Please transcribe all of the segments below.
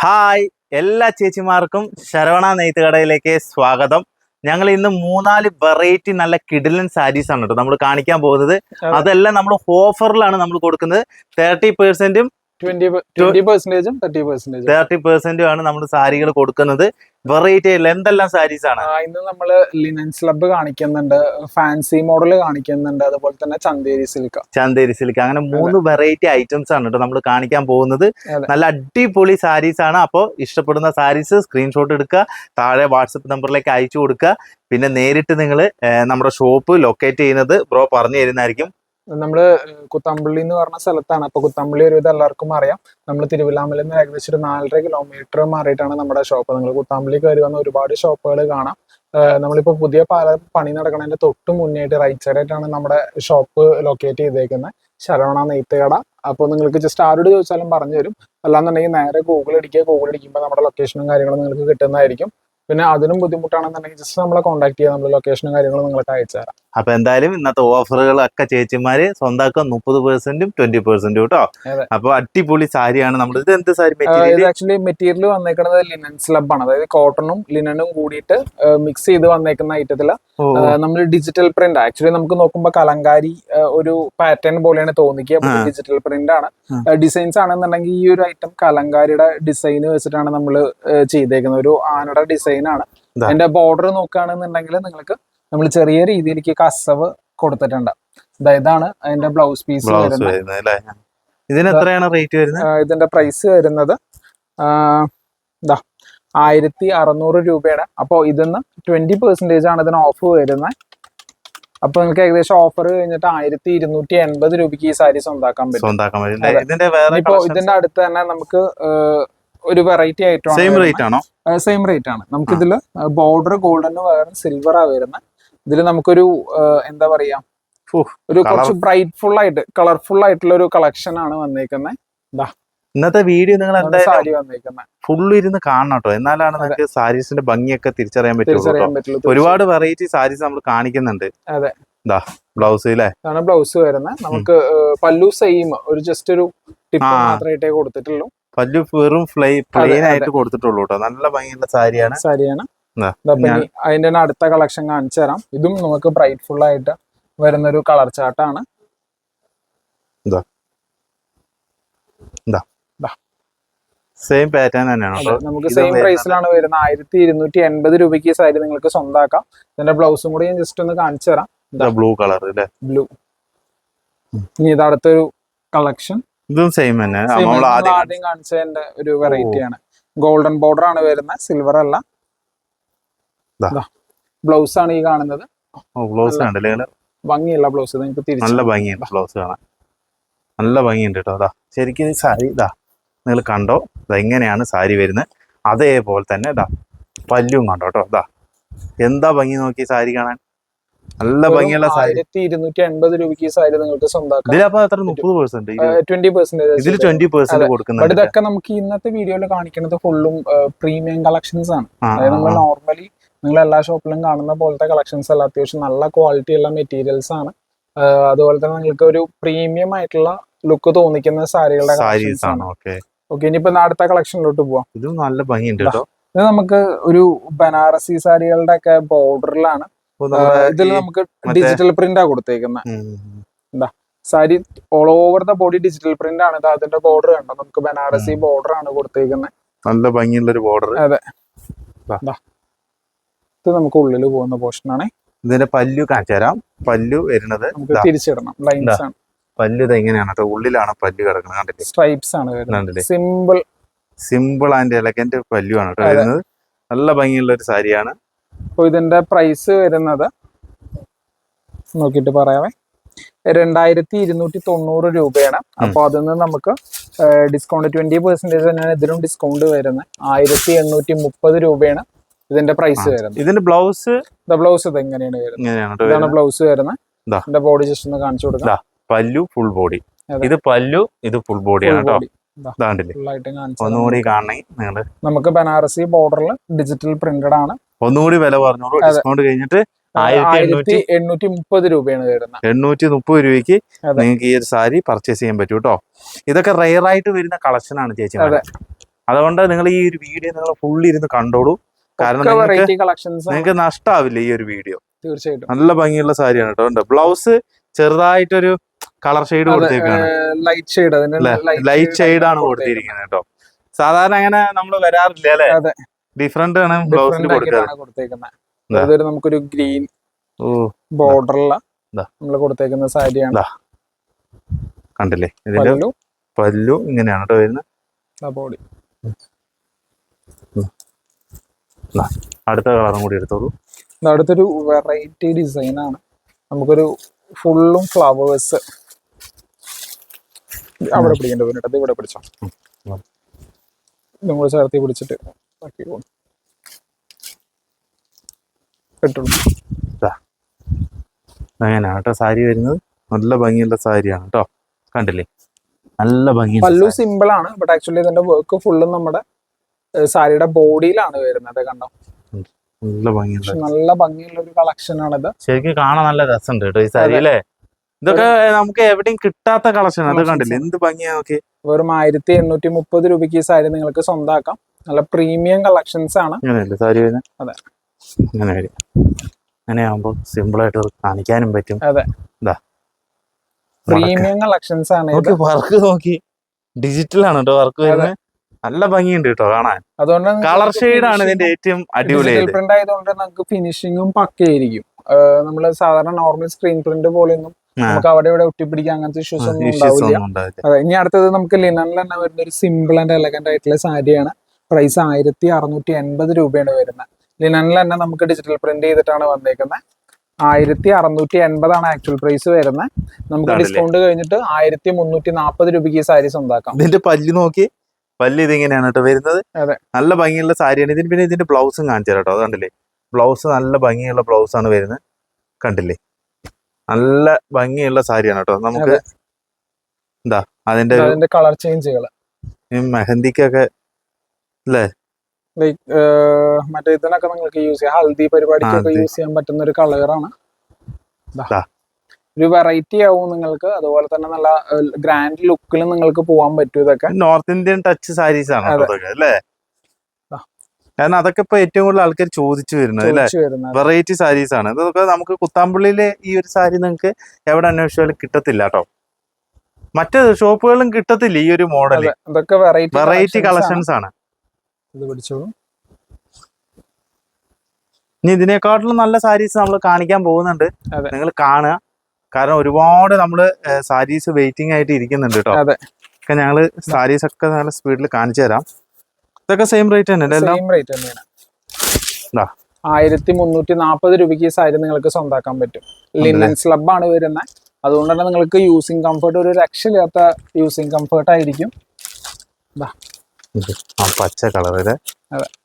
Hi, എല്ലാ ചേച്ചിമാർക്കും ശരവണ നെയ്ത്ത് കടയിലേക്ക് സ്വാഗതം. ഞങ്ങൾ ഇന്ന് 3-4 വെറൈറ്റി നല്ല കിടിലൻ സാരീസ് ആണ് കേട്ടോ നമ്മൾ കാണിക്കാൻ പോകുന്നത്. അതെല്ലാം നമ്മൾ ഓഫറിലാണ് നമ്മൾ കൊടുക്കുന്നത്. 30%-ഉം 30% ആണ് നമ്മൾ സാരികൾ കൊടുക്കുന്നത്. വെറൈറ്റി എന്തെല്ലാം സാരീസ് ആണ് ഇന്ന് നമ്മള് ലിനൻ സ്ലബ് കാണിക്കുന്നുണ്ട്, ഫാൻസി മോഡൽ കാണിക്കുന്നുണ്ട്, അതുപോലെ തന്നെ ചന്തേരി സിൽക്ക് അങ്ങനെ 3 വെറൈറ്റി ഐറ്റംസ് ആണ് കേട്ടോ നമ്മൾ കാണിക്കാൻ പോകുന്നത്. നല്ല അടിപൊളി സാരീസ് ആണ്. അപ്പോൾ ഇഷ്ടപ്പെടുന്ന സാരീസ് സ്ക്രീൻഷോട്ട് എടുക്കുക, താഴെ വാട്സപ്പ് നമ്പറിലേക്ക് അയച്ചു കൊടുക്കുക. പിന്നെ നേരിട്ട് നിങ്ങൾ നമ്മുടെ ഷോപ്പ് ലൊക്കേറ്റ് ചെയ്യുന്നത് ബ്രോ പറഞ്ഞു തരുന്നതായിരിക്കും. നമ്മള് കുത്തമ്പള്ളി എന്ന് പറഞ്ഞ സ്ഥലത്താണ്. അപ്പൊ കുത്തമ്പള്ളി ഒരുവിധം എല്ലാവർക്കും അറിയാം. നമ്മൾ തിരുവല്ലാമലയിൽ നിന്ന് ഏകദേശം ഒരു 4.5 കിലോമീറ്റർ മാറിയിട്ടാണ് നമ്മുടെ ഷോപ്പ്. നിങ്ങൾ കുത്തമ്പള്ളി കയറി വന്ന ഒരുപാട് ഷോപ്പുകൾ കാണാം. നമ്മളിപ്പോ പുതിയ പണി നടക്കുന്നതിന്റെ തൊട്ട് മുന്നേറ്റ് റൈറ്റ് സൈഡ് ആയിട്ടാണ് നമ്മുടെ ഷോപ്പ് ലൊക്കേറ്റ് ചെയ്തേക്കുന്നത്, ശരവണ നെയ്ത്ത് കട. അപ്പോൾ നിങ്ങൾക്ക് ജസ്റ്റ് ആരോട് ചോദിച്ചാലും പറഞ്ഞു തരും. അല്ലാന്നുണ്ടെങ്കിൽ നേരെ ഗൂഗിൾ അടിക്കുമ്പോൾ നമ്മുടെ ലൊക്കേഷനും കാര്യങ്ങളും നിങ്ങൾക്ക് കിട്ടുന്നതായിരിക്കും. പിന്നെ അതിനും ബുദ്ധിമുട്ടാണെന്നുണ്ടെങ്കിൽ ജസ്റ്റ് നമ്മളെ കോൺടാക്ട് ചെയ്യാം, നമ്മൾ ലൊക്കേഷനും കാര്യങ്ങളും നിങ്ങൾക്ക് അയച്ചു തരാം. അപ്പൊ എന്തായാലും ഇന്നത്തെ ഓഫറുകളൊക്കെ ചേച്ചിമാര് സ്വന്തമാക്കുക 30%-ഉം 20% കേട്ടോ. അപ്പൊ അടിപൊളി സാരിയാണ് നമ്മൾ. ഇത് എന്ത് സാരി? ഇത് ആക്ച്വലി മെറ്റീരിയൽ വന്നേക്കുന്നത് ലിനൻ സ്ലബ് ആണ്. അതായത് കോട്ടണും ലിനനും കൂടിയിട്ട് മിക്സ് ചെയ്ത് വന്നേക്കുന്ന ഐറ്റത്തില് നമ്മൾ ഡിജിറ്റൽ പ്രിന്റ്. ആക്ച്വലി നമുക്ക് നോക്കുമ്പോൾ കലങ്കാരി ഒരു പാറ്റേൺ പോലെയാണ് തോന്നിക്കുക. ഡിജിറ്റൽ പ്രിന്റ് ആണ്. ഡിസൈൻസ് ആണെന്നുണ്ടെങ്കിൽ ഈ ഒരു ഐറ്റം കലങ്കാരിയുടെ ഡിസൈൻ വെച്ചിട്ടാണ് നമ്മൾ ചെയ്തേക്കുന്നത്. ഒരു ആനയുടെ ഡിസൈൻ ആണ്. അതിന്റെ ബോർഡർ നോക്കുകയാണെന്നുണ്ടെങ്കിൽ നിങ്ങൾക്ക് നമ്മൾ ചെറിയ രീതിയിലേക്ക് കസവ് കൊടുത്തിട്ടുണ്ട്. ഇതാണ് അതിന്റെ ബ്ലൗസ് പീസ് വരുന്നത്. ഇതിന്റെ പ്രൈസ് വരുന്നത് 1600 രൂപയാണ്. അപ്പൊ ഇതിന്ന് 20% ആണ് ഇതിന് ഓഫ് വരുന്നത്. അപ്പൊ നിങ്ങൾക്ക് ഏകദേശം ഓഫർ കഴിഞ്ഞിട്ട് 1280 രൂപയ്ക്ക് ഈ സാരി സ്വന്താക്കാൻ പറ്റും. ഇപ്പൊ ഇതിന്റെ അടുത്ത് തന്നെ നമുക്ക് ഒരു വെറൈറ്റി ആയിട്ടാണ്. സെയിം റേറ്റ് ആണ്. നമുക്ക് ഇതില് ബോർഡർ ഗോൾഡന് പകരം സിൽവറാ വരുന്നത്. ഇതിൽ നമുക്കൊരു എന്താ പറയാ, ഒരു കുറച്ച് ബ്രൈറ്റ്ഫുൾ ആയിട്ട് കളർഫുൾ ആയിട്ടുള്ള ഒരു കളക്ഷൻ ആണ് വന്നേക്കുന്നത്. ഇന്നത്തെ വീഡിയോ നിങ്ങൾ സാരി വന്നേക്കുന്നത് ഫുള്ള് ഇരുന്ന് കാണണം കേട്ടോ. എന്നാലാണ് നിങ്ങൾക്ക് സാരീസിന്റെ ഭംഗിയൊക്കെ തിരിച്ചറിയാൻ പറ്റുള്ളൂ. ഒരുപാട് വെറൈറ്റി സാരീസ് നമ്മൾ കാണിക്കുന്നുണ്ട്. അതെ, ബ്ലൗസ് അല്ലേ? ആണ് ബ്ലൗസ് വരുന്നത്. നമുക്ക് പല്ലു സെയിം ഒരു ജസ്റ്റ് ഒരു ടിപ്പ് മാത്രമായിട്ടേ കൊടുത്തിട്ടുള്ളൂ. പല്ലു വെറും പ്ലെയിൻ ആയിട്ട് കൊടുത്തിട്ടുള്ളൂ കേട്ടോ. നല്ല ഭംഗിയുള്ള സാരിയാണ്. അതിന്റെ അടുത്ത കളക്ഷൻ കാണിച്ചു തരാം. ഇതും നമുക്ക് ബ്രൈറ്റ്ഫുൾ ആയിട്ട് വരുന്നൊരു കളർ ചാർട്ടാണ്. സെയിം പാറ്റേൺ തന്നെയാണ്. നമുക്ക് സെയിം പ്രൈസിലാണ് വരുന്നത്. 1280 രൂപയ്ക്ക് സാരി നിങ്ങൾക്ക് സ്വന്തമാക്കാം. ഇതിന്റെ ബ്ലൗസും കൂടി ഞാൻ ജസ്റ്റ് ഒന്ന് കാണിച്ചു തരാം. Blue colour, blue. ഇനി ഇത് അടുത്തൊരു കളക്ഷൻ. ഇതും സെയിം തന്നെ. ആദ്യം കാണിച്ചതിന്റെ ഒരു വെറൈറ്റി ആണ്. ഗോൾഡൻ ബോർഡർ ആണ് വരുന്നത്, സിൽവർ അല്ല. ബ്ലൗസ് ആണ് ഈ കാണുന്നത്. ഭംഗിയുള്ള ബ്ലൗസ്. നല്ല ഭംഗിയുണ്ട് ബ്ലൗസ് കാണാൻ. നല്ല ഭംഗിയുണ്ട് കേട്ടോ. ശരിക്കും സാരി നിങ്ങൾ കണ്ടോ, ഇതെങ്ങനെയാണ് സാരി വരുന്നത്. അതേപോലെ തന്നെ പല്ലും കണ്ടോ കേട്ടോ. എന്താ ഭംഗി നോക്കി സാരി കാണാൻ. നല്ല ഭംഗിയുള്ള സാരി. 1280 രൂപയ്ക്ക് ഈ സാരി നിങ്ങൾക്ക് സ്വന്തമാക്കാം. ഇതിലപ്പോ എത്ര? 30%? 20% കൊടുക്കുന്നത്. ഇതൊക്കെ നമുക്ക് ഇന്നത്തെ വീഡിയോയിൽ കാണിക്കുന്നത് ഫുള്ളും പ്രീമിയം കളക്ഷൻസ് ആണ്. അതായത് നമ്മൾ നോർമലി നിങ്ങൾ എല്ലാ ഷോപ്പിലും കാണുന്ന പോലത്തെ കളക്ഷൻസ് അല്ല. അത്യാവശ്യം നല്ല ക്വാളിറ്റി ഉള്ള മെറ്റീരിയൽസ് ആണ്. അതുപോലെ തന്നെ നിങ്ങൾക്ക് ഒരു പ്രീമിയം ആയിട്ടുള്ള ലുക്ക് തോന്നിക്കുന്ന സാരികളുടെ കളക്ഷൻസ് ആണ്. ഓക്കെ, ഇനിയിപ്പോ അടുത്ത കളക്ഷനിലോട്ട് പോവാം. ഇത് നല്ല ഭംഗിയുണ്ട് കേട്ടോ. ഇത് നമുക്ക് ഒരു ബനാറസി സാരികളുടെ ഒക്കെ ബോർഡറിലാണ്. ഇതിൽ നമുക്ക് ഡിജിറ്റൽ പ്രിന്റ് ആ കൊടുത്തേക്കുന്നത്. എന്താ sari all over the body digital print ആണ്. അതിന്റെ ബോർഡർ കണ്ടോ, നമുക്ക് ബനാറസി ബോർഡർ ആണ് കൊടുത്തേക്കുന്നത്. നല്ല ഭംഗിയുള്ള ഒരു ബോർഡർ. അതെ, ഇത് നമുക്ക് ഉള്ളിൽ പോകുന്ന പോർഷൻ ആണ്. ഇതിന്റെ പല്ലു കാണിച്ചു തരാം. പല്ലു വരുന്നത് തിരിച്ചിടണം. ലൈൻസ് ആണ് പല്ലു. ഇത് എങ്ങനെയാണ്? ഉള്ളിലാണ് പല്ലു കിടക്കുന്നത്. സ്ട്രൈപ്സ് ആണ് വരുന്നത്. സിമ്പിൾ ആൻഡ് എലഗന്റ് പല്ലു ആണ് വരുന്നത്. നല്ല ഭംഗിയുള്ള ഒരു സാരിയാണ്. അപ്പൊ ഇതിന്റെ പ്രൈസ് വരുന്നത് നോക്കിട്ട് പറയാമേ, 2290 രൂപയാണ്. അപ്പൊ അതിന് നമുക്ക് ഡിസ്കൗണ്ട് 20% തന്നെയാണ് ഇതിനും ഡിസ്കൗണ്ട് വരുന്നത്. 1830 രൂപയാണ് ഇതിന്റെ പ്രൈസ് വരുന്നത്. ഇതിന്റെ ബ്ലൗസ് ഇത് എങ്ങനെയാണ് വരുന്നത്? ഇതാണ് ബ്ലൗസ് വരുന്നത്. ഇതിന്റെ ബോഡി ജസ്റ്റ് ഒന്ന് കാണിച്ചു കൊടുക്കാം. പല്ലു ഫുൾ ബോഡി. ഇത് പല്ലു, ഇത് ഫുൾ ബോഡിയാണ് കേട്ടോ. ഒന്നുകൂടി കാണണമെങ്കിൽ നമുക്ക് ബനാറസി ബോർഡറിൽ ഡിജിറ്റൽ പ്രിന്റഡ് ആണ്. ഒന്നുകൂടി വില പറഞ്ഞോളൂ. ഡിസ്കൗണ്ട് കഴിഞ്ഞിട്ട് 1830 രൂപയാണ് വരുന്നത്. 830 രൂപയ്ക്ക് നിങ്ങൾക്ക് ഈ ഒരു സാരി പർച്ചേസ് ചെയ്യാൻ പറ്റും കേട്ടോ. ഇതൊക്കെ റെയർ ആയിട്ട് വരുന്ന കളക്ഷൻ ആണ് ചേച്ചി. അതുകൊണ്ട് നിങ്ങൾ ഈ ഒരു വീഡിയോ നിങ്ങൾ ഫുള്ള് ഇരുന്ന് കണ്ടോളൂ. കാരണം വെറൈറ്റി കളക്ഷൻസ് നിങ്ങൾക്ക് നഷ്ടാവില്ല ഈ ഒരു വീഡിയോ. തീർച്ചയായിട്ടും നല്ല ഭംഗിയുള്ള സാരിയാണ് കേട്ടോ. ബ്ലൗസ് ചെറുതായിട്ടൊരു കളർ ഷെയ്ഡ് കൊടുത്തേക്കാണ്, ലൈറ്റ് ഷെയ്ഡ് ലൈറ്റ് ഷെയ്ഡ് ആണ് കൊടുത്തിരിക്കുന്നത് കേട്ടോ. സാധാരണ അങ്ങനെ നമ്മൾ വരാറില്ല അല്ലെ, ഡിഫറെന്റ് ആണ് ബ്ലൗസിൽ കൊടുക്കുന്നത്. നമുക്കൊരു ഗ്രീൻ ബോർഡറുള്ള നമ്മൾ കൊടുത്തേക്കുന്ന സാരിയാണ്. കണ്ടില്ലേ, ഇതിന്റെ പല്ലു ഇങ്ങനെയാണ് കേട്ടോ വരുന്നത്. ബോഡി അടുത്ത കളറും കൂടി എടുത്തോളൂ. അടുത്തൊരു വെറൈറ്റി ഡിസൈൻ ആണ്. നമുക്കൊരു ഫുള്ളും ഫ്ലവേഴ്സ് അവിടെ പിടിക്കേണ്ടി വരും. അത് ഇവിടെ പിടിച്ചോ, നിങ്ങൾ ചേർത്തി പിടിച്ചിട്ട് കിട്ടുള്ളൂ. അങ്ങനെയാണ് കേട്ടോ സാരി വരുന്നത്. നല്ല ഭംഗിയുള്ള സാരിയാണ് കേട്ടോ. കണ്ടില്ലേ, നല്ല ഭംഗി. പല്ലു സിമ്പിൾ ആണ്, ബട്ട് ആക്ച്വലി ഇതിന്റെ വർക്ക് ഫുള്ളും നമ്മുടെ സാരിയുടെ ബോഡിയിലാണ് വരുന്നത്. കണ്ടോ, നല്ല ഭംഗിയുള്ള ഒരു കളക്ഷൻ ആണിത്. ശരിക്കും കാണാൻ നല്ല രസമുണ്ട് കേട്ടോ ഈ സാരി അല്ലേ. ഇതൊക്കെ നമുക്ക് എവിടെയും കിട്ടാത്ത കളക്ഷൻ. അത് കണ്ടില്ലേ എന്ത് ഭംഗിയാ നോക്കി. വെറും 1830 രൂപയ്ക്ക് ഈ സാരി നിങ്ങൾക്ക് സ്വന്തമാക്കാം. നല്ല പ്രീമിയം കളക്ഷൻസ് ആണ്. അങ്ങനെയല്ലേ സാരി വരുന്നത്? അതെ, അങ്ങനെ വരും. അങ്ങനെ ആകുമ്പോൾ സിമ്പിൾ ആയിട്ട് കാണിക്കാനും പറ്റും. അതെ, പ്രീമിയം കളക്ഷൻസ് ആണ്. വർക്ക് നോക്കി, ഡിജിറ്റൽ ആണ് കേട്ടോ വർക്ക് വരുന്നത്. നല്ല ഭംഗിയുണ്ട് കേട്ടോ കാണാൻ. അതുകൊണ്ട് കളർ ഷെയ്ഡ് ആണ് ഇതിന്റെ ഏറ്റവും അടിപൊളി. പ്രിന്റ് ആയതുകൊണ്ട് നമുക്ക് ഫിനിഷിങ്ങും പക്കയായിരിക്കും. നമ്മള് സാധാരണ നോർമൽ സ്ക്രീൻ പ്രിന്റ് പോലെയൊന്നും നമുക്ക് അവിടെ ഇവിടെ ഒട്ടിപ്പിടിക്കാൻ അങ്ങനത്തെ ഇഷ്യൂസ് ഒന്നും ഉണ്ടാവില്ല. അതെ, ഇനി അടുത്തത് നമുക്ക് ലിനനിൽ തന്നെ വരുന്ന ഒരു സിമ്പിൾ ആൻഡ് എലഗന്റ് ആയിട്ടുള്ള സാരിയാണ്. പ്രൈസ് 1680 രൂപയാണ് വരുന്നത്. ലിനനിൽ തന്നെ നമുക്ക് ഡിജിറ്റൽ പ്രിന്റ് ചെയ്തിട്ടാണ് വന്നേക്കുന്നത്. 1680 ആണ് ആക്ച്വൽ പ്രൈസ് വരുന്നത്. നമുക്ക് ഡിസ്കൗണ്ട് കഴിഞ്ഞിട്ട് 1340 രൂപയ്ക്ക് ഈ സാരി സ്വന്തമാക്കാം. ഇതിന്റെ പല്ല് നോക്കി, പല്ല് ഇതിങ്ങനെയാണ് കേട്ടോ വരുന്നത്. നല്ല ഭംഗിയുള്ള സാരിയാണ് ഇതിന്. പിന്നെ ഇതിന്റെ ബ്ലൗസും കാണിച്ചു കേട്ടോ. അത് കണ്ടില്ലേ, ബ്ലൗസ് നല്ല ഭംഗിയുള്ള ബ്ലൗസ് ആണ് വരുന്നത്. കണ്ടില്ലേ, നല്ല ഭംഗിയുള്ള സാരിയാണ് കേട്ടോ. നമുക്ക് എന്താ അതിന്റെ കളർ ചേഞ്ചുകൾ മെഹന്തിക്കൊക്കെ അല്ലേ, ലൈക്ക് മറ്റേ ഇതിനൊക്കെ നിങ്ങൾക്ക് യൂസ് ചെയ്യാം. ഹൽദി പരിപാടിക്കൊക്കെ യൂസ് ചെയ്യാൻ പറ്റുന്ന ഒരു കളറാണ്. ഒരു വെറൈറ്റി ആവും നിങ്ങൾക്ക്. അതുപോലെ തന്നെ നല്ല ഗ്രാൻഡ് ലുക്കിൽ നിങ്ങൾക്ക് പോകാൻ പറ്റും. ഇതൊക്കെ നോർത്ത് ഇന്ത്യൻ ടച്ച് സാരീസ് ആണ് അല്ലേ. കാരണം അതൊക്കെ ഇപ്പൊ ഏറ്റവും കൂടുതൽ ആൾക്കാർ ചോദിച്ചു വരുന്നത് അല്ലേ, വെറൈറ്റി സാരീസ് ആണ്. ഇതൊക്കെ നമുക്ക് കുത്താമ്പള്ളിയിലെ ഈ ഒരു സാരി നിങ്ങൾക്ക് എവിടെ അന്വേഷിച്ചാലും കിട്ടത്തില്ല കേട്ടോ. മറ്റു ഷോപ്പുകളിലും കിട്ടത്തില്ല ഈ ഒരു മോഡൽ. ഇതൊക്കെ വെറൈറ്റി കളക്ഷൻസ് ആണ്. ഇത് പിടിച്ചോളൂ. ഇനി ഇതിനെക്കാട്ടിലും നല്ല സാരീസ് നമ്മൾ കാണിക്കാൻ പോകുന്നുണ്ട്, നിങ്ങൾ കാണുക. കാരണം ഒരുപാട് നമ്മള് സാരീസ് വെയിറ്റിംഗ് ആയിട്ട് ഇരിക്കുന്നുണ്ട് കേട്ടോ. ഒക്കെ ഞങ്ങള് സാരീസ് ഒക്കെ നല്ല സ്പീഡിൽ കാണിച്ചു തരാം. ഇതൊക്കെ സെയിം റേറ്റ് തന്നെ അല്ലേ? സെയിം റേറ്റ് തന്നെയാണ്. 1340 രൂപയ്ക്ക് ഈ സാരി നിങ്ങൾക്ക് സ്വന്തമാക്കാൻ പറ്റും. ലിനൻ സ്ലബ് ആണ് വരുന്നത്. അതുകൊണ്ട് തന്നെ നിങ്ങൾക്ക് യൂസിങ് കംഫർട്ട് ഒരു രക്ഷയില്ലാത്ത യൂസിങ് കംഫർട്ട് ആയിരിക്കും. പച്ച കളറില്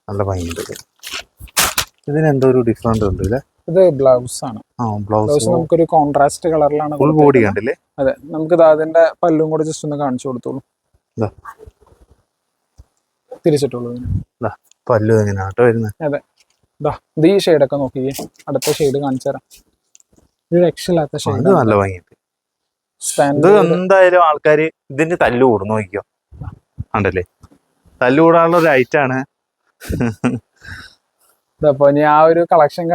നല്ല ഭംഗിയുണ്ട്. ഇതിനെന്തോ ഒരു ഡിഫറെന്റ് ഉണ്ട് അല്ലേ. ഇത് ബ്ലൗസ് ആണ്. ബ്ലൗസ് നമുക്കൊരു കോൺട്രാസ്റ്റ് കളറിലാണ്. ഫുൾ ബോഡി കണ്ടില്ലേ. അതെ, നമുക്ക് അതിന്റെ പല്ലും കൂടെ ജസ്റ്റ് ഒന്ന് കാണിച്ചു കൊടുത്തോളൂ. തിരിച്ചിട്ടുള്ളൂ പല്ലു എങ്ങനെയാട്ടോ വരുന്നത്. അതെ, ഇത് ഈ ഷെയ്ഡൊക്കെ നോക്കിയേ. അടുത്ത ഷെയ്ഡ് കാണിച്ചു തരാം. ഒരു രക്ഷയില്ലാത്ത ഷെയ്ഡ്, നല്ല ഭംഗിയുണ്ട്. ഇത് എന്തായാലും ആൾക്കാര് ഇതിന്റെ തല്ലു കൂടും നോക്കിക്കോ. ഉണ്ടല്ലേ, തല്ലുകൂടാനുള്ള ഒരു ഐറ്റം ആണ്. അപ്പൊ ഇനി ആ ഒരു കളക്ഷൻ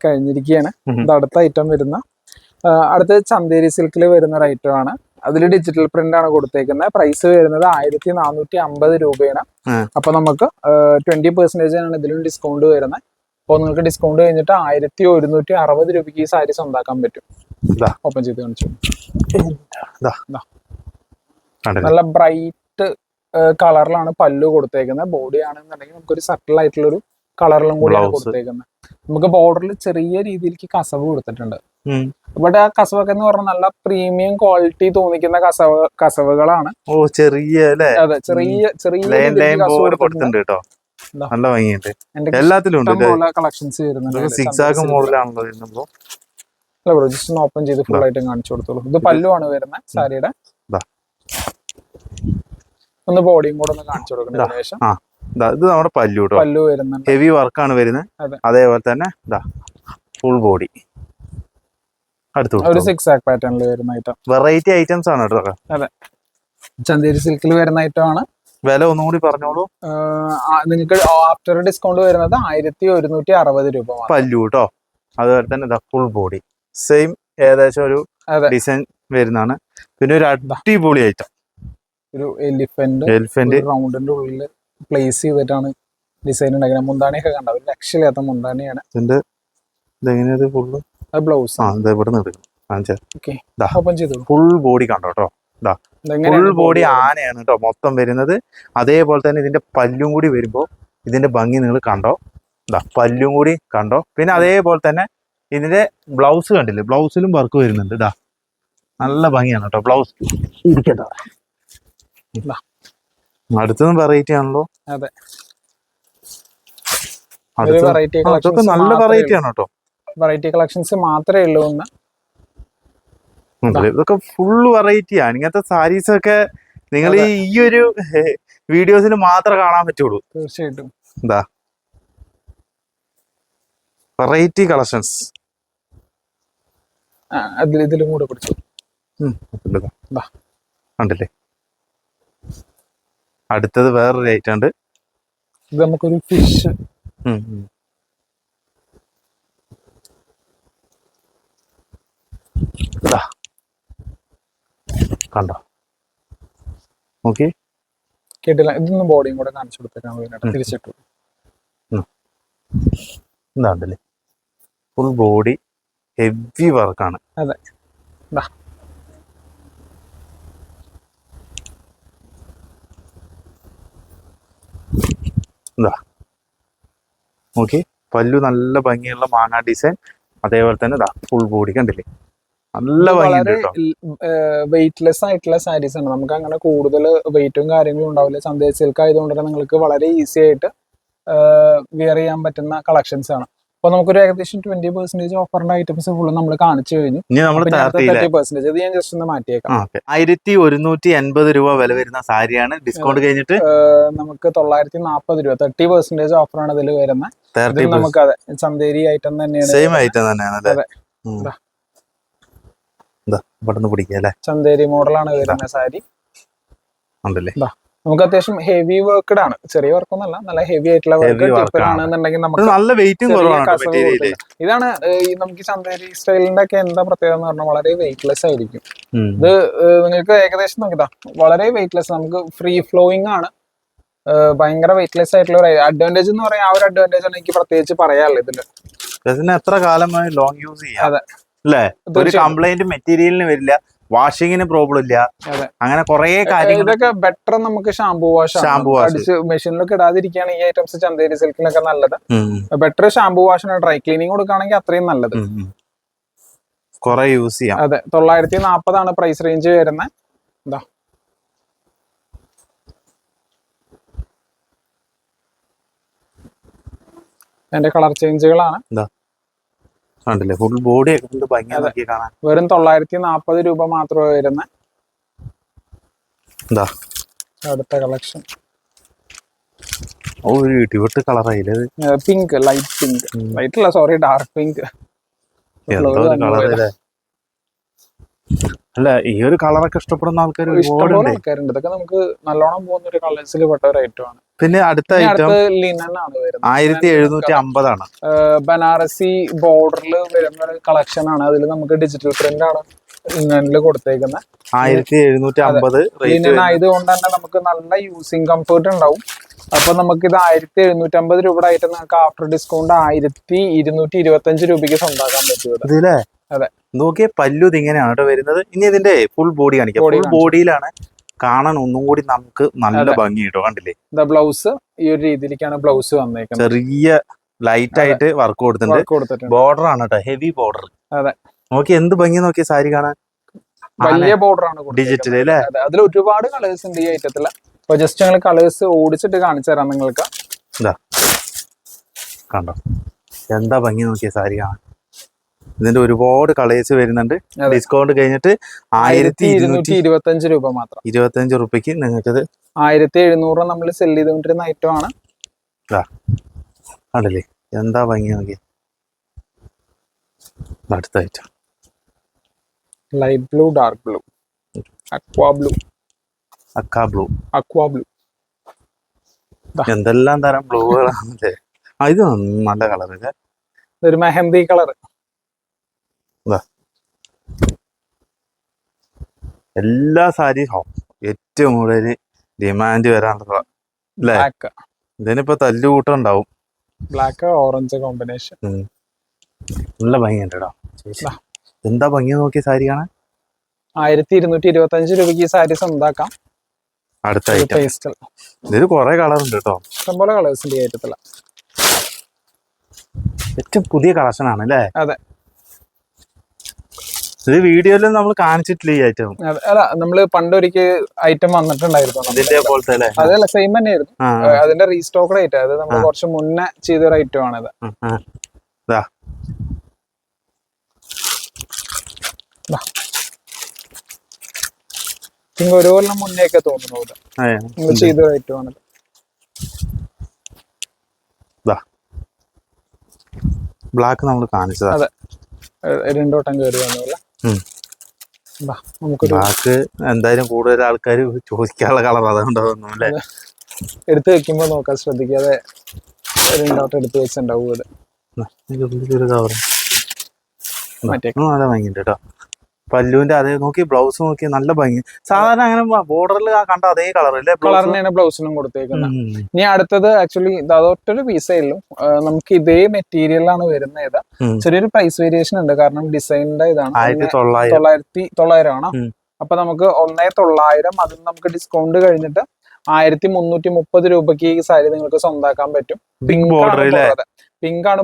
കഴിഞ്ഞിരിക്കുകയാണ്. ഇത് അടുത്ത ഐറ്റം വരുന്ന അടുത്ത ചന്തേരി സിൽക്കിൽ വരുന്ന ഒരു ഐറ്റം ആണ്. അതിൽ ഡിജിറ്റൽ പ്രിന്റ് ആണ് കൊടുത്തേക്കുന്നത്. പ്രൈസ് വരുന്നത് 1450 രൂപയാണ്. അപ്പൊ നമുക്ക് 20% ആണ് ഇതിലും ഡിസ്കൗണ്ട് വരുന്നത്. അപ്പോൾ നിങ്ങൾക്ക് ഡിസ്കൗണ്ട് കഴിഞ്ഞിട്ട് 1160 രൂപയ്ക്ക് ഈ സാരി സ്വന്തമാക്കാൻ പറ്റും. ഓപ്പൺ ചെയ്ത് കാണിച്ചു. നല്ല ബ്രൈറ്റ് കളറിലാണ് പല്ലു കൊടുത്തേക്കുന്നത്. ബോഡി ആണെന്നുണ്ടെങ്കിൽ നമുക്കൊരു സട്ടിൽ ആയിട്ടുള്ള ഒരു കളറിലും കൂടിയാണ് കൊടുത്തേക്കുന്നത്. നമുക്ക് ബോർഡറിൽ ചെറിയ രീതിയിലേക്ക് കസവ് കൊടുത്തിട്ടുണ്ട്. ഇവിടെ ആ കസവൊക്കെ എന്ന് പറഞ്ഞാൽ നല്ല പ്രീമിയം ക്വാളിറ്റി തോന്നിക്കുന്ന കസവുകളാണ്. അതെ, ചെറിയ കളക്ഷൻസ് വരുന്നുണ്ട്. ജസ്റ്റ് ഒന്ന് ഓപ്പൺ ചെയ്ത് ഫുൾ ആയിട്ട് കാണിച്ചു കൊടുത്തോളൂ. ഇത് പല്ലുവാണ് വരുന്നത് സാരിയുടെ. ഒന്ന് ബോഡിയും കൂടെ ഒന്ന് കാണിച്ചു കൊടുക്കുന്നതിന് ശേഷം ഇത് നമ്മുടെ പല്ലു വരുന്നുണ്ട്. ഹെവി വർക്കാണ് വരുന്നത്. അതേപോലെ തന്നെ ഫുൾ ബോഡി. ഒരു 6 ആക്ക് പാറ്റേണിൽ വരുന്ന ഐറ്റം. വെറൈറ്റി ഐറ്റംസ് ആണ് കേട്ടോ. അതെ, ചന്തേരി സിൽക്കിൽ വരുന്ന ഐറ്റം ആണ്. വില ഒന്നുകൂടി പറഞ്ഞോളൂ. നിങ്ങൾക്ക് ആഫ്റ്റർ ഡിസ്കൗണ്ട് വരുന്നത് 1160 രൂപ മാത്രം. പല്ലു കേട്ടോ, അതുപോലെ തന്നെ ഫുൾ ബോഡി സെയിം ഏകദേശം ഒരു ഡിസൈൻ വരുന്നതാണ്. പിന്നെ ഒരു അടിപൊളി ഐറ്റം, ഒരു എലിഫന്റ് റൗണ്ടിന്റെ ഉള്ളിൽ പ്ലേസ് ചെയ്തിട്ടാണ് ഡിസൈൻ ഉണ്ടാക്കുന്നത്. മുന്താണിയൊക്കെ കണ്ട ഒരു രക്ഷയില്ലാത്ത മുന്താണിയാണ്. ഇതെങ്ങനെയത് ഫുള്ള് ബ്ലൗസ് ഫുൾ ബോഡി കണ്ടോ കേട്ടോ. ഫുൾ ബോഡി ആനയാണ് കേട്ടോ മൊത്തം വരുന്നത്. അതേപോലെ തന്നെ ഇതിന്റെ പല്ലും കൂടി വരുമ്പോ ഇതിന്റെ ഭംഗി നിങ്ങൾ കണ്ടോ. പല്ലും കൂടി കണ്ടോ. പിന്നെ അതേപോലെ തന്നെ ഇതിന്റെ ബ്ലൗസ് കണ്ടില്ലേ, ബ്ലൗസിലും വർക്ക് വരുന്നുണ്ട്. നല്ല ഭംഗിയാണ് കേട്ടോ ബ്ലൗസ്. ഇരിക്കട്ടോ, അടുത്തതും വെറൈറ്റി ആണല്ലോ. അതെ, അതൊക്കെ നല്ല വെറൈറ്റി ആണ് കേട്ടോ. വെറൈറ്റി കളക്ഷൻസ് മാത്രമേ ഉള്ളൂ. ഇതൊക്കെ ഫുൾ വെറൈറ്റിയാണ്. ഇങ്ങനത്തെ സാരീസ് ഒക്കെ നിങ്ങൾ ഈ ഒരു വീഡിയോസിൽ മാത്രമേ കാണാൻ പറ്റുള്ളൂ. തീർച്ചയായിട്ടും വെറൈറ്റി കളക്ഷൻസ്. ഇതിലും കൂടെ പിടിച്ചു കണ്ടില്ലേ. അടുത്തത് വേറൊരു ഐറ്റം ഉണ്ട്. ഇത് നമുക്കൊരു ഫിഷ് കണ്ടോ. ഓക്കെ, കേട്ടില്ല. ഇതൊന്നും ബോഡിയും കൂടെ കാണിച്ചു കൊടുത്തേക്കാൻ തിരിച്ചിട്ടു. എന്താണ്ടല്ലേ, ഫുൾ ബോഡി ഹെവി വർക്കാണ്. അതെ, ഓക്കെ. പല്ലു നല്ല ഭംഗിയുള്ള മാങ്ങ ഡിസൈൻ. അതേപോലെ തന്നെ ഫുൾ ബോഡി കണ്ടില്ലേ, നല്ല ഭംഗിയുണ്ട് കേട്ടോ. വെയിറ്റ്ലെസ് ആയിട്ടുള്ള സാരീസ് ആണ്. നമുക്ക് അങ്ങനെ കൂടുതൽ വെയിറ്റും കാര്യങ്ങളും ഉണ്ടാവില്ല. ചന്ദേരി സിൽക്ക് ആയതുകൊണ്ട് തന്നെ നിങ്ങൾക്ക് വളരെ ഈസി ആയിട്ട് വിയർ ചെയ്യാൻ പറ്റുന്ന കളക്ഷൻസ് ആണ്. അപ്പൊ നമുക്കൊരു ഏകദേശം 20% ഓഫറിന്റെ ഐറ്റംസ് ഫുള്ള് നമ്മൾ കാണിച്ചു കഴിഞ്ഞു. 30% ഇത് ഞാൻ ജസ്റ്റ് ഒന്ന് മാറ്റിയേക്കാം. 1180 രൂപ വില വരുന്ന സാരിയാണ്. ഡിസ്കൗണ്ട് കഴിഞ്ഞിട്ട് നമുക്ക് 940 രൂപ 30% ഓഫറാണ് ഇതിൽ വരുന്നത്. നമുക്ക് അതെ ചന്തേരി ഐറ്റം തന്നെയാണ്. സെയിം ഐറ്റം തന്നെയാണ്. ചന്തേരി മോഡലാണ് വരുന്ന സാരി. നമുക്ക് അത്യാവശ്യം ഹെവി വർക്ക്ഡ് ആണ്. ചെറിയ വർക്കൊന്നല്ല, നല്ല ഹെവി ആയിട്ടുള്ള വർക്ക് ആണെന്നുണ്ടെങ്കിൽ നമുക്ക് നല്ല വെയിറ്റും കുറവാണ്. ഇതാണ് നമുക്ക് ചന്തേരി സ്റ്റൈലിന്റെ ഒക്കെ എന്താ പ്രത്യേകത എന്ന് പറഞ്ഞാൽ വളരെ വെയിറ്റ്ലെസ് ആയിരിക്കും. ഇത് നിങ്ങൾക്ക് ഏകദേശം നോക്കിതാ വളരെ വെയിറ്റ്ലെസ്, നമുക്ക് ഫ്രീ ഫ്ലോയിങ് ആണ്. ഭയങ്കര വെയിറ്റ്ലെസ് ആയിട്ടുള്ള ഒരു അഡ്വാൻറ്റേജ് എന്ന് പറയാം. ആ ഒരു അഡ്വാൻറ്റേജ് ആണ് എനിക്ക് പ്രത്യേകിച്ച് പറയാനുള്ളത് ഇതില്. എത്ര കാലമായി ലോങ് യൂസ് ചെയ്യാം. അതെ അല്ലേ, ഒരു കംപ്ലൈന്റ് മെറ്റീരിയലിന് വരില്ല, വാഷിങ്ങിന് പ്രോബ്ലം ഇല്ല, അങ്ങനെ കുറെ കാര്യങ്ങൾ. ഇതൊക്കെ ബെറ്റർ നമുക്ക് ഷാംപൂ വാഷ് അടിച്ച് മെഷീനിലൊക്കെ ഇടാതിരിക്കുകയാണ് ഈ ഐറ്റംസ് ചന്തേരി സിൽക്കിനൊക്കെ നല്ലത്. ബെറ്റർ ഷാംപൂ വാഷിന് ഡ്രൈ ക്ലീനിങ് കൊടുക്കുകയാണെങ്കിൽ അത്രയും നല്ലത്. കുറെ യൂസ് ചെയ്യാം. അതെ, 940 ആണ് പ്രൈസ് റേഞ്ച് വരുന്നത്. എന്താ അതിന്റെ കളർ ചേഞ്ചുകളാണ്. ഫുൾ ബോഡി വെറും 940 രൂപ മാത്രമേ വരുന്നത്. അടുത്ത collection pink, light pink, light അല്ല സോറി ഡാർക്ക് പിങ്ക്. അല്ല, ഈ ഒരു കളറൊക്കെ ഇഷ്ടപ്പെടുന്ന ആൾക്കാർ ആൾക്കാരുണ്ട്. ഇതൊക്കെ നമുക്ക് നല്ലോണം പോകുന്ന ഒരു കളേഴ്സിൽ പെട്ട ഒരു ഐറ്റം ആണ്. പിന്നെ അടുത്ത ഐറ്റം ലിനൻ ആണ് വരുന്നത്. 1750 ആണ്. ബനാറസി ബോർഡറിൽ വരുന്ന ഒരു കളക്ഷൻ ആണ്. അതിൽ നമുക്ക് ഡിജിറ്റൽ പ്രിന്റ് ആണ് ലിനനിൽ കൊടുത്തേക്കുന്നത്. 1750 ലിനൻ ആയതുകൊണ്ട് തന്നെ നമുക്ക് നല്ല യൂസിങ് കംഫർട്ട് ഉണ്ടാവും. അപ്പൊ നമുക്ക് ഇത് 1750 രൂപയുടെ ആയിട്ട് നിങ്ങൾക്ക് ആഫ്റ്റർ ഡിസ്കൗണ്ട് 1225 രൂപയ്ക്ക് സ്വന്തമാക്കാൻ പറ്റും. അതെ, നോക്കിയേ പല്ലു ഇങ്ങനെയാണ് കേട്ടോ വരുന്നത്. ഇനി ഇതിന്റെ ഫുൾ ബോഡി കാണിക്കാം. ഫുൾ ബോഡിയിലാണ് കാണാൻ ഒന്നും കൂടി നമുക്ക് നല്ല ഭംഗി കിട്ടും. കണ്ടില്ലേ, ബ്ലൗസ് ഈ ഒരു രീതിയിലേക്കാണ് ബ്ലൗസ് വന്നേക്കുന്നത്. ചെറിയ ലൈറ്റ് ആയിട്ട് വർക്ക് കൊടുത്തിട്ടുണ്ട്. ബോർഡർ ആണ് കേട്ടോ, ഹെവി ബോർഡർ. അതെ, നോക്കി എന്ത് ഭംഗി നോക്കിയ സാരി കാണാൻ. വലിയ ബോർഡർ ആണ് ഡിജിറ്റൽ അല്ലേ. അതിൽ ഒരുപാട് കളേഴ്സ് ഉണ്ട് ഈ ഐറ്റത്തില്. അപ്പൊ ജസ്റ്റ് ഞങ്ങൾ കളേഴ്സ് ഓടിച്ചിട്ട് കാണിച്ചു തരാം നിങ്ങൾക്ക്. കണ്ടോ എന്താ ഭംഗി നോക്കിയ സാരി കാണാൻ. ഇതിന്റെ ഒരുപാട് കളേഴ്സ് വരുന്നുണ്ട്. ഡിസ്കൗണ്ട് കഴിഞ്ഞിട്ട് 1225 രൂപ മാത്രം. 25 രൂപയ്ക്ക് നിങ്ങൾക്കത് 1700 നമ്മൾ സെല് ചെയ്തുകൊണ്ടിരുന്ന ഐറ്റം ആണ്. അതല്ലേ എന്താ ഭംഗി നോക്കി. അടുത്ത item light blue, dark blue, അക്വാ ബ്ലൂ. അക്വാ ബ്ലൂ എന്തെല്ലാം തരം ബ്ലൂകളാണല്ലേ. ഇത് നല്ല കളർ ഇല്ലേ. ഒരു മെഹന്തി കളർ. എല്ലാ സാരിയും ഏറ്റവും കൂടുതൽ ഡിമാൻഡ് വരാനുള്ള അല്ലേ. ഇതിനിപ്പോ തല്ലുകൂട്ടം ഉണ്ടാവും. ബ്ലാക്ക് ഓറഞ്ച് കോമ്പിനേഷൻ നല്ല ഭംഗിയുണ്ട് കേട്ടോ. എന്താ ഭംഗി നോക്കിയ സാരി കാണാൻ. 1225 രൂപയ്ക്ക് ഈ സാരി സ്വന്താക്കാം. അടുത്ത ഐറ്റം. ഇതിൽ കുറെ കളർ ഉണ്ട് കേട്ടോ. ഇഷ്ടംപോലെ കളേഴ്സ് ഉണ്ട് ഈ ഐറ്റത്തില്. ഏറ്റവും പുതിയ കളക്ഷൻ ആണ് അല്ലേ. അതെ, ഇത് വീഡിയോയിലും നമ്മൾ കാണിച്ചിട്ടില്ല ഈ ഐറ്റം. അല്ല, നമ്മള് പണ്ടൊരിക്കൽ ഐറ്റം വന്നിട്ടുണ്ടായിരുന്നു. പോലത്തെ അല്ലേ. അതല്ല, സെയിം തന്നെയായിരുന്നു. അതിന്റെ റീസ്റ്റോക്ഡ് ഐറ്റം. അത് നമ്മൾ കുറച്ച് മുന്നേ ചെയ്തൊരു ഐറ്റം ആണിത്. ഒരു കൊല്ലം മുന്നേ ഒക്കെ തോന്നുന്നു നമ്മൾ ചെയ്തൊരു ഐറ്റം ആണിത്. ബ്ലാക്ക് നമ്മൾ കാണിച്ചതാ. അതെ, 2 വട്ടം കയറി വന്നല്ല. നമുക്കൊരു ബ്ലാക്ക് എന്തായാലും കൂടുതൽ ആൾക്കാർ ചോദിക്കാനുള്ള കളർ അതുകൊണ്ടാവുന്നു അല്ലേ. എടുത്ത് വെക്കുമ്പോ നോക്കാൻ ശ്രദ്ധിക്കാതെ 2 വട്ടം എടുത്ത് വെച്ചിട്ടുണ്ടാവും. അത് നല്ല ഭംഗിയുണ്ട് കേട്ടോ. പല്ലുവിന്റെ അതേ നോക്കി, ബ്ലൗസ് നോക്കി, നല്ല ഭംഗി. സാധാരണ അങ്ങനെ ബോർഡറിൽ കണ്ട അതേ കളർ അല്ലേ. കളർ തന്നെയാണ് ബ്ലൗസിനും കൊടുത്തേക്കുന്നത്. ഇനി അടുത്തത് ആക്ച്വലി അതൊറ്റൊരു പീസേ ഉള്ളൂ. നമുക്ക് ഇതേ മെറ്റീരിയലാണ് വരുന്നത്. ചെറിയൊരു പ്രൈസ് വേരിയേഷൻ ഉണ്ട്. കാരണം ഡിസൈനിന്റെ ഇതാണ്. 1900 ആണ്. അപ്പൊ നമുക്ക് 1900. അതിൽ നമുക്ക് ഡിസ്കൗണ്ട് കഴിഞ്ഞിട്ട് 1330 രൂപയ്ക്ക് ഈ സാരി നിങ്ങൾക്ക് സ്വന്താക്കാൻ പറ്റും. പിങ്ക് ആണ്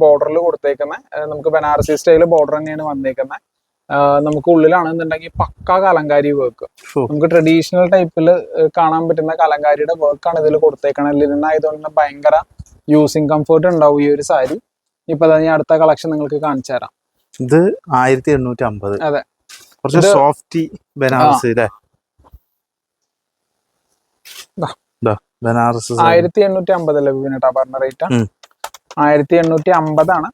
ബോർഡറിൽ കൊടുത്തേക്കുന്നത്. നമുക്ക് ബനാറസി സ്റ്റൈല് ബോർഡർ തന്നെയാണ് വന്നേക്കുന്നത്. നമുക്ക് ഉള്ളിലാണെന്നുണ്ടെങ്കിൽ പക്ക കലങ്കാരി വർക്ക്. നമുക്ക് ട്രഡീഷണൽ ടൈപ്പിൽ കാണാൻ പറ്റുന്ന കലങ്കാരിയുടെ വർക്കാണ് ഇതിൽ കൊടുത്തേക്കണത്. ലിനൻ ആയതുകൊണ്ട് ഭയങ്കര യൂസിങ് കംഫർട്ട് ഉണ്ടാവും ഈ ഒരു സാരി. ഇപ്പൊ ഞാൻ അടുത്ത കളക്ഷൻ നിങ്ങൾക്ക് കാണിച്ചു തരാം. ഇത് 1850. അതെ, കുറച്ച് സോഫ്റ്റ് ബനാറസ് അല്ലേ. ബനാറസ് 1850 അല്ലേ വിപിനേട്ടാ പറഞ്ഞ റേറ്റ്. 1850 ആണ്.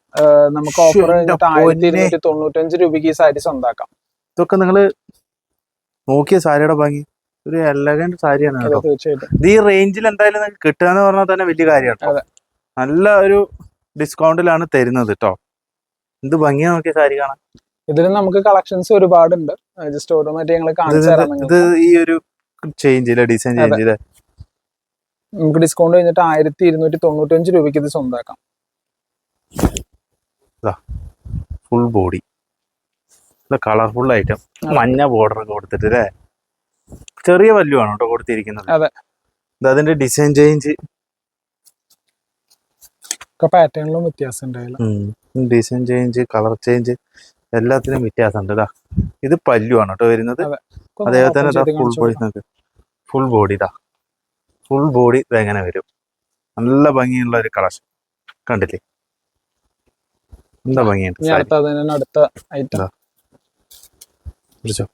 നമുക്ക് ഓഫർ കഴിഞ്ഞിട്ട് 1295 രൂപയ്ക്ക് ഈ സാരി സ്വന്താക്കാം. ഇതൊക്കെ നിങ്ങള് നോക്കിയ സാരിയുടെ ഭംഗി, ഒരു എലഗന്റ് സാരിയാണ് കേട്ടോ. തീർച്ചയായിട്ടും ഈ റേഞ്ചിൽ എന്തായാലും നിങ്ങൾക്ക് കിട്ടുക എന്ന് പറഞ്ഞാൽ തന്നെ വലിയ കാര്യമാണ്. നല്ല ഒരു ഡിസ്കൗണ്ടിലാണ് തരുന്നത് കേട്ടോ. എന്ത് ഭംഗിയാ നോക്കിയ സാരി കാണാൻ. ഇതിൽ നമുക്ക് കളക്ഷൻസ് ഒരുപാടുണ്ട്. ജസ്റ്റ് ഓരോന്നായിട്ട് ഞങ്ങൾ കാണിച്ചു തരാം. ഇത് ഈ ഒരു ചേഞ്ച് ഡിസൈൻ ചേഞ്ച് നമുക്ക് ഡിസ്കൗണ്ട് കഴിഞ്ഞിട്ട് 1295 രൂപയ്ക്ക് ഇത് സ്വന്താക്കാം. Full body colourful item. മഞ്ഞ ബോർഡർ ഒക്കെ കൊടുത്തിട്ട് അല്ലേ. ചെറിയ വല്ലുവാണ് കേട്ടോ കൊടുത്തിരിക്കുന്നത്. അതെ, അതിന്റെ ഡിസൈൻ ചേഞ്ച് പാറ്റേണിലും വ്യത്യാസം ഉണ്ടായില്ല. ഡിസൈൻ ചേഞ്ച്, കളർ ചേഞ്ച് എല്ലാത്തിനും വ്യത്യാസമുണ്ട്. ഇത് പല്ലുവാണ് കേട്ടോ വരുന്നത്. അതേപോലെ തന്നെ ഫുൾ ബോഡി നോക്ക്. ഫുൾ ബോഡി ഫുൾ ബോഡി ഇതെങ്ങനെ വരും. നല്ല ഭംഗിയുള്ള ഒരു കളക്ഷൻ കണ്ടില്ലേ. എന്താ ഭംഗിയുണ്ട്. അടുത്ത ഐറ്റം പിടിച്ചോ.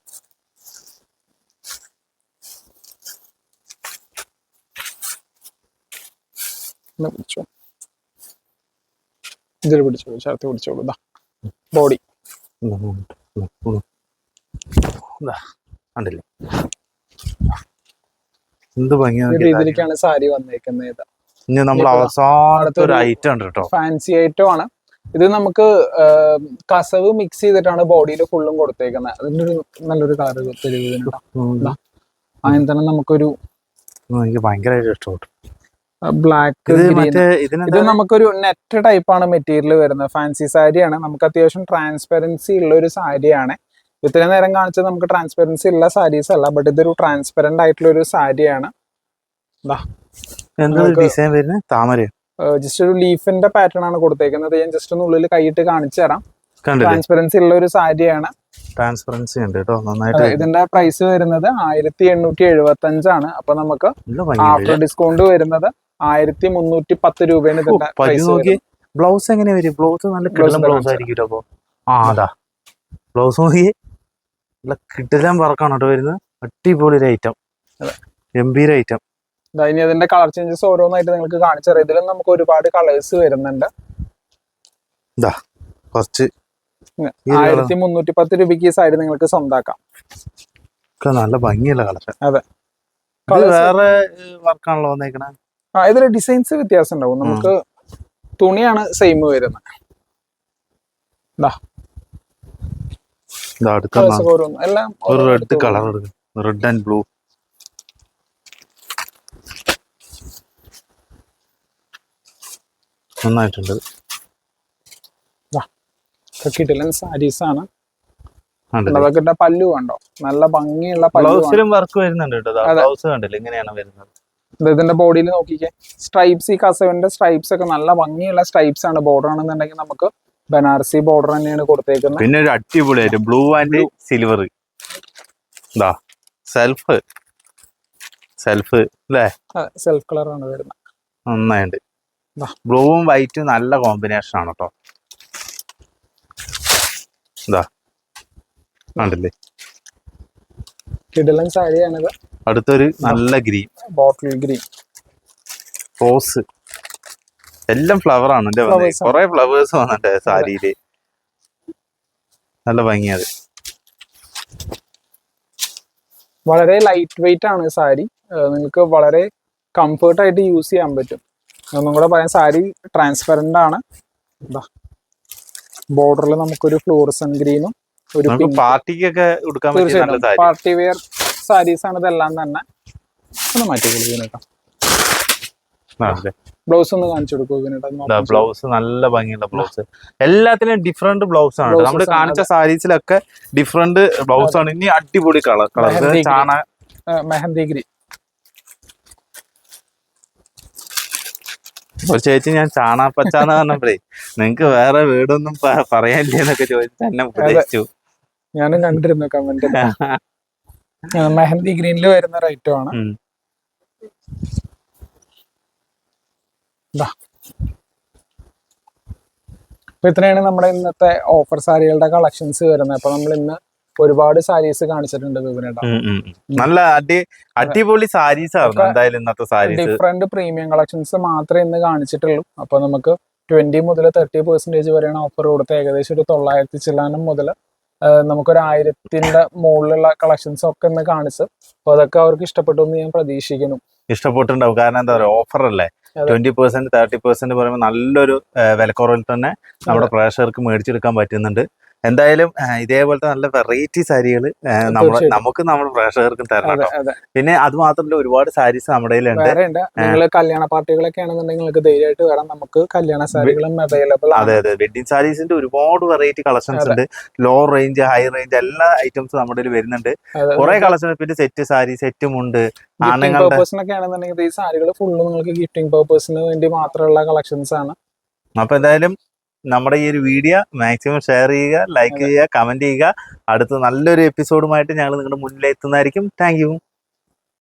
ഇതിൽ പിടിച്ചോളൂ, ചേർത്ത് പിടിച്ചോളൂ. ബോഡി കണ്ടില്ലേ എന്ത് ഭംഗിയാണ്. രീതിയിലേക്കാണ് സാരി വന്നേക്കുന്നത്. ഇനി നമ്മൾ അവസാനത്തെ ഒരു ഐറ്റം ഉണ്ട് കേട്ടോ. ഫാൻസി ഐറ്റം ആണ് ഇത്. നമുക്ക് കസവ് മിക്സ് ചെയ്തിട്ടാണ് ബോഡിയിൽ ഫുള്ളും കൊടുത്തേക്കുന്നത്. അതിന്റെ ഒരു നല്ലൊരു കളർ തരുന്നതാണ്. അതിന് തന്നെ നമുക്കൊരു എനിക്ക് ഭയങ്കരമായിട്ട് ഇഷ്ടപ്പെട്ടു. ബ്ലാക്ക് ഇത് നമുക്കൊരു നെറ്റ് ടൈപ്പ് ആണ് മെറ്റീരിയൽ വരുന്നത്. ഫാൻസി സാരിയാണ്. നമുക്ക് അത്യാവശ്യം ട്രാൻസ്പെറൻസി ഉള്ള ഒരു സാരിയാണ്. ഇത്രയും നേരം കാണിച്ചത് നമുക്ക് ട്രാൻസ്പെറൻസി ഉള്ള സാരീസ് അല്ല, ബട്ട് ഇതൊരു ട്രാൻസ്പെറന്റ് ആയിട്ടുള്ള ഒരു സാരിയാണ്. ഡിസൈൻ വരുന്നത് താമര. ജസ്റ്റ് ഒരു ലീഫിന്റെ പാറ്റേൺ ആണ് കൊടുത്തേക്കുന്നത്. ഞാൻ ജസ്റ്റ് ഒന്ന് ഉള്ളിൽ കൈയിട്ട് കാണിച്ചു തരാം. ട്രാൻസ്പെറൻസി ഉള്ള ഒരു സാരിയാണ്. ട്രാൻസ്പെറൻസി ഉണ്ട് കേട്ടോ നന്നായിട്ട്. ഇതിന്റെ പ്രൈസ് വരുന്നത് 1875 ആണ്. അപ്പൊ നമുക്ക് ആഫ്റ്റർ ഡിസ്കൗണ്ട് വരുന്നത് 1310 രൂപയാണ് ഇതിന്റെ പ്രൈസ്. ബ്ലൗസ് എങ്ങനെ വരും? ബ്ലൗസ് നല്ല കിടലൻ ബ്ലൗസ് ആയിരിക്കും. അപ്പൊ ബ്ലൗസ് നോക്കി നല്ല കിടലൻ വർക്കാണ് കേട്ടോ വരുന്നത്. അടിപൊളി ഒരു ഐറ്റം, ഗംഭീര ഐറ്റം. ഇനി അതിന്റെ കളർ ചേഞ്ചസ് ഓരോന്നായിട്ട് നിങ്ങൾക്ക് കാണിച്ചു തരാം. ഇതിലും നമുക്ക് ഒരുപാട് കളേഴ്സ് വരുന്നുണ്ട്. 1310 രൂപയ്ക്ക് ഈ സാരി നിങ്ങൾക്ക് സ്വന്താക്കാം. നല്ല ഭംഗിയുള്ള കളക്ഷൻ. അതെ, വേറെ വർക്കാണല്ലോ വന്നേക്കണേ. ഇതിൽ ഡിസൈൻസ് വ്യത്യാസം ഉണ്ടാവും. നമുക്ക് തുണിയാണ് സെയിം വരുന്നത്. എല്ലാം ഒരു red colour red and blue. നന്നായിട്ടുണ്ട്. കിടിലൻ സാരീസ് ആണ്. അതൊക്കെ പല്ലു കണ്ടോ, നല്ല ഭംഗിയുള്ള ബ്ലൗസിലും വർക്ക് വരുന്നുണ്ട് കേട്ടോ. ബ്ലൗസ് കണ്ടില്ല ഇങ്ങനെയാണ് വരുന്നത്. ഇതിന്റെ ബോഡിയിൽ നോക്കിക്കേ, സ്ട്രൈപ്സ്, ഈ കസവിന്റെ സ്ട്രൈപ്സ് ഒക്കെ നല്ല ഭംഗിയുള്ള സ്ട്രൈപ്സ് ആണ്. ബോർഡർ ആണെന്നുണ്ടെങ്കിൽ നമുക്ക് ബനാറസി ബോർഡർ തന്നെയാണ് കൊടുത്തേക്കുന്നത്. പിന്നെ ഒരു അടിപൊളിയായിട്ട് ബ്ലൂ ആൻഡ് സിൽവർ സെൽഫ് അല്ലേ, സെൽഫ് കളർ ആണ് വരുന്നത്. നന്നായിട്ട് ബ്ലൂവും വൈറ്റും നല്ല കോമ്പിനേഷൻ ആണ് കേട്ടോ. കണ്ടില്ലേ, കിടിലൻ സാരിയാണിത്. അടുത്തൊരു നല്ല ഗ്രീൻ, ബോട്ടിൽ ഗ്രീൻ, റോസ്, എല്ലാം ഫ്ലവർ ആണ്. കൊറേ ഫ്ലവേഴ്സ് വന്നിട്ട് സാരിയില് നല്ല ഭംഗിയത്. വളരെ ലൈറ്റ് വെയിറ്റ് ആണ് സാരി. നിങ്ങൾക്ക് വളരെ കംഫർട്ട് ആയിട്ട് യൂസ് ചെയ്യാൻ പറ്റും. ഒന്നും കൂടെ പറയാം, സാരി ട്രാൻസ്പെറന്റ് ആണ്. ബോർഡറിൽ നമുക്കൊരു ഫ്ലോറസൻ ഗ്രീനും ഒരു പാർട്ടിക്കൊക്കെ പാർട്ടി വെയർ സാരീസ് ആണ് ഇതെല്ലാം തന്നെ. ഒന്ന് മാറ്റി കൊടുക്കും. ബ്ലൗസ് ഒന്ന് കാണിച്ചു കൊടുക്കും. ബ്ലൗസ് നല്ല ഭംഗിയുള്ള ബ്ലൗസ്, എല്ലാത്തിനും ഡിഫറെന്റ് ബ്ലൗസ് ആണ്. നമ്മൾ കാണിച്ച സാരീസിലൊക്കെ ഡിഫറെന്റ് ബ്ലൗസ് ആണ്. ഇനി അടിപൊളി കളർ മെഹന്തി ഗ്രീൻ. ഒരു ചേച്ചി ഞാൻ ചാണാപ്പച്ചാന്ന് പറഞ്ഞപ്പോഴേ നിങ്ങക്ക് വേറെ വീടൊന്നും പറയാനില്ലേ എന്നൊക്കെ ചോദിച്ചു എന്നെ ഉപദേശിച്ചു. ഞാനും കണ്ടിരുന്നു കമന്റ്. മെഹന്തി ഗ്രീനിൽ വരുന്ന ഒരു ഐറ്റം ആണ്. അപ്പൊ ഇത്രയാണ് നമ്മുടെ ഇന്നത്തെ ഓഫർ സാരികളുടെ കളക്ഷൻസ് വരുന്നത്. അപ്പൊ നമ്മൾ ഇന്ന് ഒരുപാട് സാരീസ് കാണിച്ചിട്ടുണ്ട് വിപിനേട്ടാ. നല്ല അടിപൊളി സാരീസ് ആണ് എന്തായാലും ഇന്നത്തെ സാരീസ്. ഡിഫറെന്റ് പ്രീമിയം കളക്ഷൻസ് മാത്രമേ ഇന്ന് കാണിച്ചിട്ടുള്ളൂ. അപ്പൊ നമുക്ക് 20 മുതൽ 30% വരെയാണ് ഓഫർ കൊടുത്ത് ഏകദേശം ഒരു 900 ചില്ലാനം മുതൽ നമുക്കൊരു 1000ന്റെ മുകളിലുള്ള കളക്ഷൻസ് ഒക്കെ ഇന്ന് കാണിച്ചു. അപ്പൊ അതൊക്കെ അവർക്ക് ഇഷ്ടപ്പെട്ടു എന്ന് ഞാൻ പ്രതീക്ഷിക്കുന്നു. ഇഷ്ടപ്പെട്ടുണ്ടാവും, കാരണം എന്താ പറയുക, ഓഫർ അല്ലേ. 20% 30% പറയുമ്പോൾ നല്ലൊരു വിലക്കുറവിൽ തന്നെ നമ്മുടെ പ്രേക്ഷകർക്ക് മേടിച്ചെടുക്കാൻ പറ്റുന്നുണ്ട്. എന്തായാലും ഇതേപോലത്തെ നല്ല വെറൈറ്റി സാരികൾ നമുക്ക് നമ്മുടെ പ്രേക്ഷകർക്കും തരണം. പിന്നെ അത് മാത്രമല്ല, ഒരുപാട് സാരീസ് നമ്മുടെ കയ്യിലുണ്ട്. നിങ്ങൾ കല്യാണ പാർട്ടികളൊക്കെ ആണെന്നുണ്ടെങ്കിൽ നിങ്ങൾക്ക് ധൈര്യമായിട്ട് വരാം. നമുക്ക് കല്യാണ സാരികളും അവൈലബിൾ ആണ്. അതെ, വെഡിങ് സാരീസിന്റെ ഒരുപാട് വെറൈറ്റി കളക്ഷൻസ് ഉണ്ട്. ലോ റേഞ്ച്, ഹൈ റേഞ്ച് എല്ലാ ഐറ്റംസും നമ്മുടെ കയ്യിൽ വരുന്നുണ്ട്. കുറെ കളക്ഷൻ. പിന്നെ സെറ്റ് സാരി, സെറ്റും ഉണ്ട്. ആണുങ്ങളുടെ ആണെന്നുണ്ടെങ്കിൽ ഈ സാരികൾ ഫുള്ള് നിങ്ങൾക്ക് ഗിഫ്റ്റിംഗ് പർപ്പസിന് വേണ്ടി മാത്രമുള്ള കളക്ഷൻസ് ആണ്. അപ്പൊ എന്തായാലും നമ്മുടെ ഈ ഒരു വീഡിയോ മാക്സിമം ഷെയർ ചെയ്യുക, ലൈക്ക് ചെയ്യുക, കമന്റ് ചെയ്യുക. അടുത്ത നല്ലൊരു എപ്പിസോഡുമായിട്ട് ഞങ്ങൾ നിങ്ങളുടെ മുന്നിൽ എത്തുന്നതായിരിക്കും. Thank you.